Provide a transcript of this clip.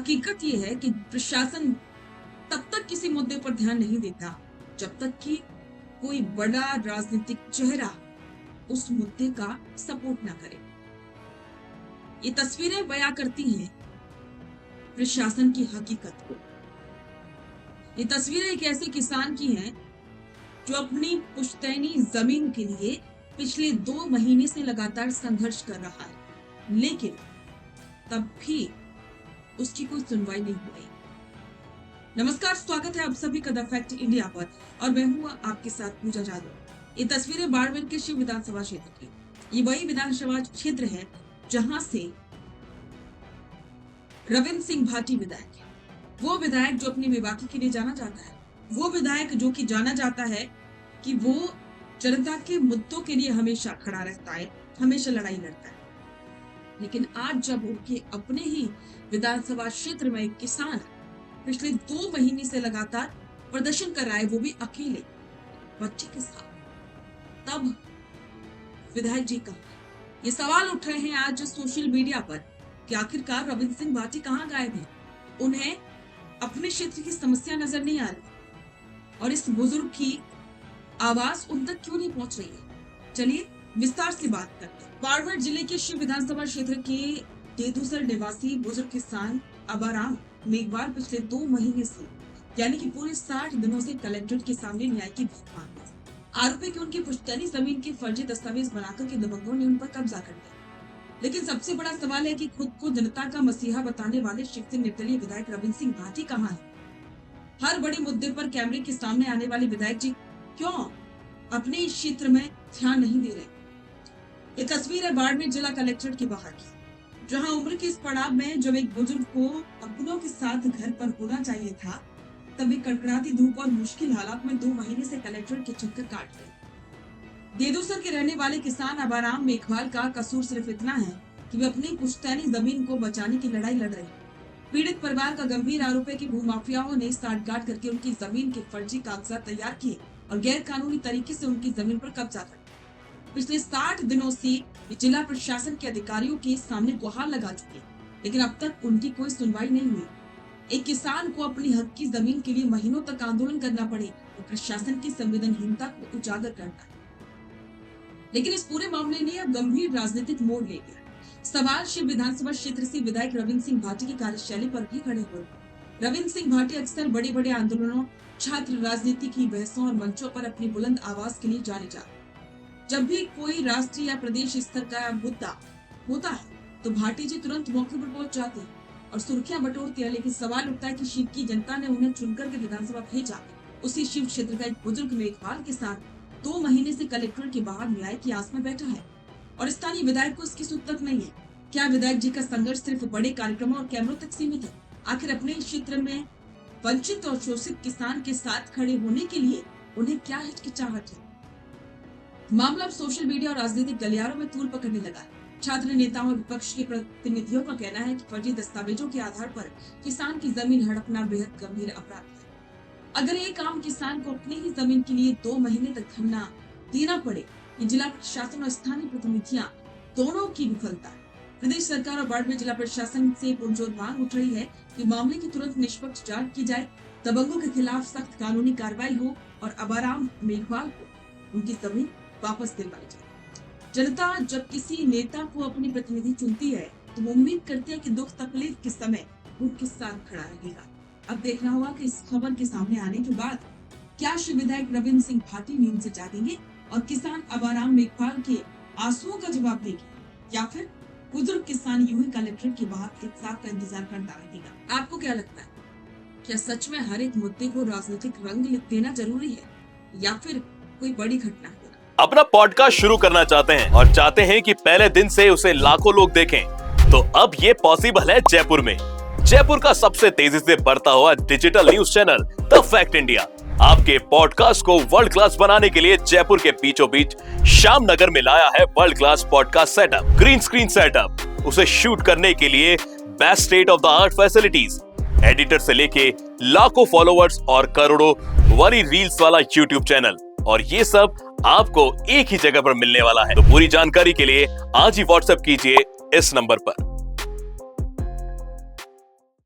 हकीकत ये है कि प्रशासन तब तक किसी मुद्दे पर ध्यान नहीं देता जब तक कि कोई बड़ा राजनीतिक चेहरा उस मुद्दे का सपोर्ट ना करे। ये तस्वीरें बयां करती हैं प्रशासन की हकीकत को। ये तस्वीरें एक ऐसे किसान की हैं जो अपनी पुश्तैनी जमीन के लिए पिछले 2 महीने से लगातार संघर्ष कर रहा है, लेकिन तब भी उसकी कोई सुनवाई नहीं हो रही। नमस्कार, स्वागत है आप सभी का द फैक्ट इंडिया पर और मैं हूं आपके साथ पूजा जादव। ये तस्वीरें बाड़मेर के शिव विधानसभा क्षेत्र की। ये वही विधानसभा क्षेत्र है जहां से रविंद्र सिंह भाटी विधायक है। वो विधायक जो अपनी बेबाकी के लिए जाना जाता है, वो विधायक जो कि जाना जाता है कि वो जनता के मुद्दों के लिए हमेशा खड़ा रहता है, हमेशा लड़ाई लड़ता है। लेकिन आज जब उनके अपने ही विधानसभा क्षेत्र में एक किसान पिछले 2 महीने से लगातार प्रदर्शन कर रहा है, वो भी अकेले बच्चे के साथ, तब विधायक जी का ये सवाल उठ रहे हैं आज सोशल मीडिया पर कि आखिरकार रविंद्र सिंह भाटी कहाँ गायब है। उन्हें अपने क्षेत्र की समस्या नजर नहीं आ रही और इस बुजुर्ग की आवाज उन तक क्यों नहीं पहुंच रही है। चलिए विस्तार से बात करते हैं। बाड़मेर जिले के शिव विधानसभा क्षेत्र के देदूसर निवासी बुजुर्ग किसान अबाराम मेघवाल पिछले 2 महीने से यानी कि पूरे 60 दिनों से कलेक्ट्रेट के सामने न्याय की भीख मांग रहे हैं। आरोप है कि उनकी पुश्तैनी जमीन के फर्जी दस्तावेज बनाकर के दबंगों ने उन पर कब्जा कर लिया। लेकिन सबसे बड़ा सवाल है कि खुद को जनता का मसीहा बताने वाले शिव से निर्दलीय विधायक रविंद्र सिंह भाटी कहाँ है। हर बड़े मुद्दे पर कैमरे के सामने आने वाले विधायक जी क्यों अपने इस क्षेत्र में ध्यान नहीं दे रहे। ये तस्वीर है बाड़मेर जिला कलेक्ट्रेट के बाहर की, जहां उम्र के इस पड़ाव में जब एक बुजुर्ग को अपनों के साथ घर पर होना चाहिए था, तभी कड़कड़ाती धूप और मुश्किल हालात में 2 महीने से कलेक्ट्रेट के चक्कर काट रहे। देदूसर के रहने वाले किसान अबाराम मेघवाल का कसूर सिर्फ इतना है कि वे अपनी पुश्तैनी जमीन को बचाने की लड़ाई लड़ रहे हैं। पीड़ित परिवार का गंभीर आरोप है कि भूमाफियाओं ने साठगांठ करके उनकी जमीन के फर्जी कागजात तैयार किए और गैर कानूनी तरीके से उनकी जमीन पर कब्जा कर। पिछले 60 दिनों से जिला प्रशासन के अधिकारियों के सामने गुहार लगा चुके हैं, लेकिन अब तक उनकी कोई सुनवाई नहीं हुई। एक किसान को अपनी हक की जमीन के लिए महीनों तक आंदोलन करना पड़े तो प्रशासन की संवेदनहीनता को उजागर करना है। लेकिन इस पूरे मामले ने अब गंभीर राजनीतिक मोड़ ले लिया। सवाल शिव विधानसभा क्षेत्र से विधायक रविंद्र सिंह भाटी की कार्यशैली पर भी खड़े हुए। रविंद्र सिंह भाटी अक्सर बड़े बड़े आंदोलनों, छात्र राजनीति की बहसों और मंचों पर अपनी बुलंद आवाज के लिए जाने जाते। जब भी कोई राष्ट्रीय या प्रदेश स्तर का मुद्दा होता है तो भाटी जी तुरंत मौके पर पहुंच जाते हैं और सुर्खियां बटोरते हैं। लेकिन सवाल उठता है कि शिव की जनता ने उन्हें चुनकर के विधानसभा भेजा, उसी शिव क्षेत्र का एक बुजुर्ग मेघवाल के साथ 2 महीने से कलेक्ट्रेट के बाहर न्याय की आस में बैठा है और स्थानीय विधायक को इसकी सूझ तक नहीं है। क्या विधायक जी का संघर्ष सिर्फ बड़े कार्यक्रमों और कैमरों तक सीमित है? आखिर अपने क्षेत्र में वंचित और शोषित किसान के साथ खड़े होने के लिए उन्हें क्या हिचकिचाहट है? मामला अब सोशल मीडिया और राजनीतिक गलियारों में तूल पकड़ने लगा। छात्र नेताओं और विपक्ष के प्रतिनिधियों का कहना है कि फर्जी दस्तावेजों के आधार पर किसान की जमीन हड़पना बेहद गंभीर अपराध है। अगर एक आम किसान को अपनी ही जमीन के लिए 2 महीने तक धरना देना पड़े, ये जिला प्रशासन और स्थानीय प्रतिनिधियां दोनों की विफलता है। प्रदेश सरकार और बाड़मेर जिला प्रशासन से पुरजोर मांग उठ रही है कि मामले की तुरंत निष्पक्ष जांच की जाए, दबंगों के खिलाफ सख्त कानूनी कार्रवाई हो और अबाराम मेघवाल को उनकी जमीन वापस दिलवाई जाए। जनता जब किसी नेता को अपनी प्रतिनिधि चुनती है तो वो उम्मीद करती है कि दुख तकलीफ के समय उनके साथ खड़ा रहेगा। अब देखना होगा कि इस खबर के सामने आने के बाद क्या शिव विधायक रविंद्र सिंह भाटी नींद से जागेंगे और किसान अबाराम मेघवाल के आंसुओं का जवाब देंगे, या फिर बुजुर्ग किसान यूं ही कलेक्ट्रेट के बाहर इंसाफ का इंतजार करता रहेगा। आपको क्या लगता है, क्या सच में हर एक मुद्दे को राजनीतिक रंग देना जरूरी है या फिर कोई बड़ी घटना होना? अपना पॉडकास्ट शुरू करना चाहते हैं और चाहते हैं कि पहले दिन से उसे लाखों लोग देखें, तो अब ये पॉसिबल है जयपुर में। जयपुर का सबसे तेजी से बढ़ता हुआ digital news channel the fact India आपके पॉडकास्ट को वर्ल्ड क्लास बनाने के लिए जयपुर के बीचों बीच श्याम नगर में लाया है world class podcast setup, green screen setup. उसे शूट करने के लिए best state of the art facilities, editor से लेके लाखों फॉलोवर्स और करोड़ों वाली रील्स वाला यूट्यूब चैनल, और ये सब आपको एक ही जगह पर मिलने वाला है। तो पूरी जानकारी के लिए आज ही व्हाट्सएप कीजिए इस नंबर पर।